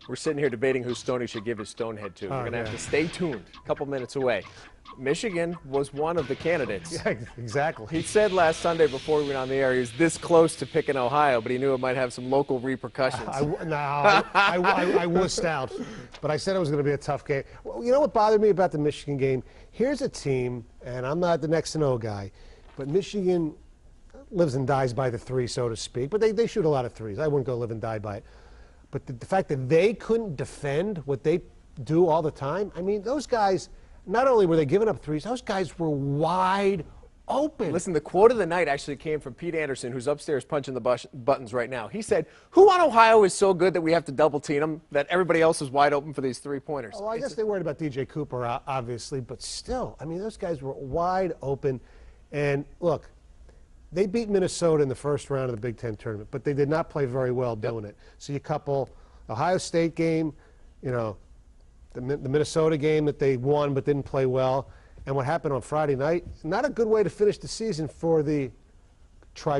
We're sitting here debating who Stoney should give his Stonehead to. We're going to have to stay tuned. A couple minutes away. Michigan was one of the candidates. Yeah, exactly. He said last Sunday before we went on the air he was this close to picking Ohio, but he knew it might have some local repercussions. I wussed out, but I said it was going to be a tough game. Well, you know what bothered me about the Michigan game? Here's a team, and I'm not the next to know guy, but Michigan lives and dies by the three, so to speak. But they shoot a lot of threes. I wouldn't go live and die by it. But the fact that they couldn't defend what they do all the time, I mean, those guys, not only were they giving up threes, those guys were wide open. Listen, the quote of the night actually came from Pete Anderson, who's upstairs punching the buttons right now. He said, who on Ohio is so good that we have to double team them, that everybody else is wide open for these three-pointers? Well, I guess they worried about DJ Cooper, obviously, but still, I mean, those guys were wide open. And look, they beat Minnesota in the first round of the Big Ten tournament, but they did not play very well doing it. So you couple Ohio State game, you know, the Minnesota game that they won but didn't play well, and what happened on Friday night, not a good way to finish the season for the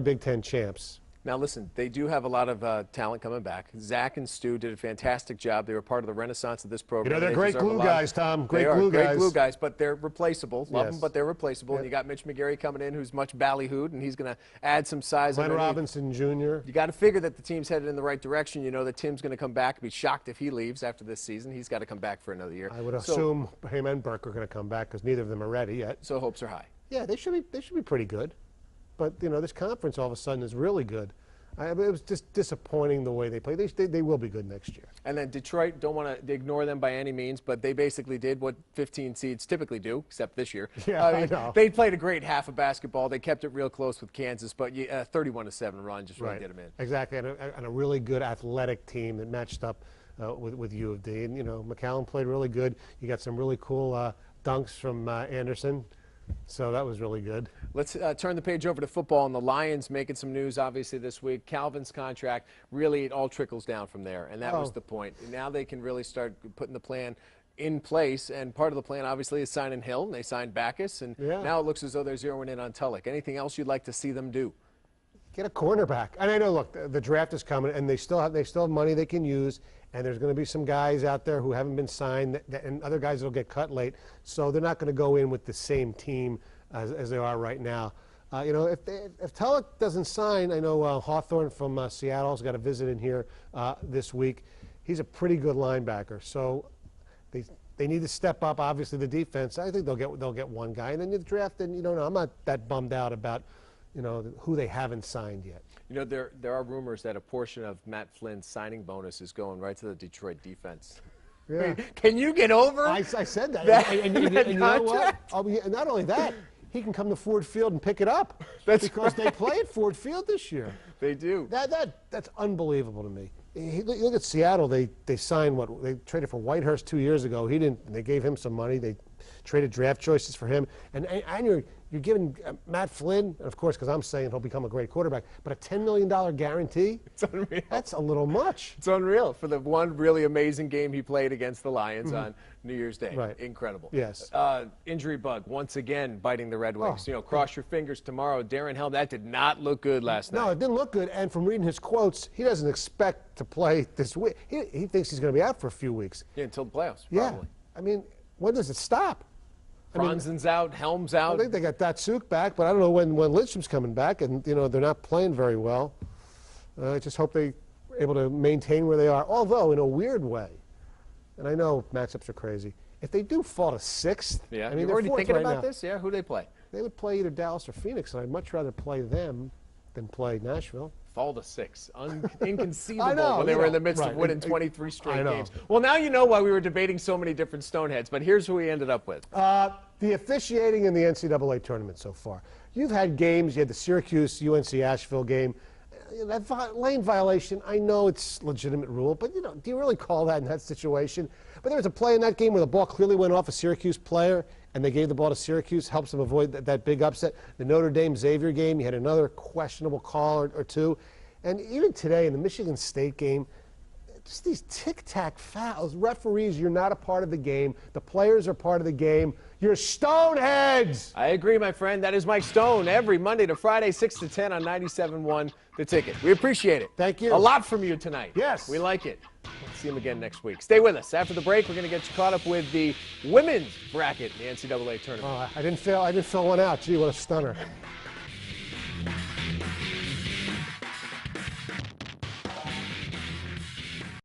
Big Ten champs. Now, listen, they do have a lot of talent coming back. Zach and Stu did a fantastic job. They were part of the renaissance of this program. You know, they're great glue guys, Tom. Great glue guys, but they're replaceable. Love them, but they're replaceable. And you got Mitch McGarry coming in, who's much ballyhooed, and he's going to add some size. Glenn Robinson Jr. You got to figure that the team's headed in the right direction. You know that Tim's going to come back and be shocked if he leaves after this season. He's got to come back for another year. I would assume him and Burke are going to come back because neither of them are ready yet. So hopes are high. Yeah, they should be pretty good. But, you know, this conference all of a sudden is really good. It was just disappointing the way they played. They will be good next year. And then Detroit, don't want to ignore them by any means, but they basically did what 15 seeds typically do, except this year. Yeah, I know. They played a great half of basketball. They kept it real close with Kansas, but 31-7 run just really did them in. Exactly, and a really good athletic team that matched up with U of D. And, you know, McCallum played really good. You got some really cool dunks from Anderson. So that was really good. Let's turn the page over to football, and the Lions making some news, obviously, this week. Calvin's contract, really, it all trickles down from there, and that was the point. Now they can really start putting the plan in place, and part of the plan, obviously, is signing Hill, and they signed Backus, and now it looks as though they're zeroing in on Tulloch. Anything else you'd like to see them do? Get a cornerback. And I know, look, the draft is coming, and they still have money they can use, and there's going to be some guys out there who haven't been signed, and other guys that will get cut late. So they're not going to go in with the same team as they are right now. You know, if Tulloch doesn't sign, I know Hawthorne from Seattle's got a visit in here this week. He's a pretty good linebacker. So they need to step up. Obviously, the defense. I think they'll get one guy, and then the draft. And you know, I'm not that bummed out about, you know, who they haven't signed yet. You know, there are rumors that a portion of Matt Flynn's signing bonus is going right to the Detroit defense. Yeah. Can you get over? I said that. And you know what? Not only that, he can come to Ford Field and pick it up. That's because they play at Ford Field this year. They do. That's unbelievable to me. Look at Seattle. They signed what? They traded for Whitehurst 2 years ago. He didn't. They gave him some money. They traded draft choices for him. And you're giving Matt Flynn, and of course, because I'm saying he'll become a great quarterback, but a $10 million guarantee? It's unreal. That's a little much. It's unreal for the one really amazing game he played against the Lions on New Year's Day. Right. Incredible. Yes. Injury bug, once again, biting the Red Wings. You know, cross your fingers tomorrow. Darren Helm, that did not look good last night. No, it didn't look good, and from reading his quotes, he doesn't expect to play this week. He thinks he's going to be out for a few weeks. Yeah, until the playoffs, probably. Yeah. I mean, when does it stop? Franzen's out, Helm's out. I think they got Datsuk back, but I don't know when Lidstrom's coming back, and you know they're not playing very well. I just hope they're able to maintain where they are. Although in a weird way, and I know matchups are crazy, if they do fall to sixth, yeah, I mean, you're already thinking right about now. this. Yeah, who they play? They would play either Dallas or Phoenix, and I'd much rather play them than play Nashville. Fall to 6. Inconceivable when they were in the midst of winning 23 straight games. Well, now you know why we were debating so many different Stoneheads, but here's who we ended up with. The officiating in the NCAA tournament so far. You've had games. You had the Syracuse-UNC Asheville game. That lane violation, I know it's legitimate rule, but you know, do you really call that in that situation? But there was a play in that game where the ball clearly went off a Syracuse player, and they gave the ball to Syracuse, helps them avoid that big upset. The Notre Dame-Xavier game, you had another questionable call or two. And even today in the Michigan State game, just these tic-tac fouls. Referees, you're not a part of the game. The players are part of the game. You're Stoneheads! I agree, my friend. That is Mike Stone every Monday to Friday, 6 to 10 on 97.1 The Ticket. We appreciate it. Thank you. A lot from you tonight. Yes. We like it. We'll see them again next week. Stay with us. After the break, we're going to get you caught up with the women's bracket in the NCAA tournament. I didn't fill one out. Gee, what a stunner.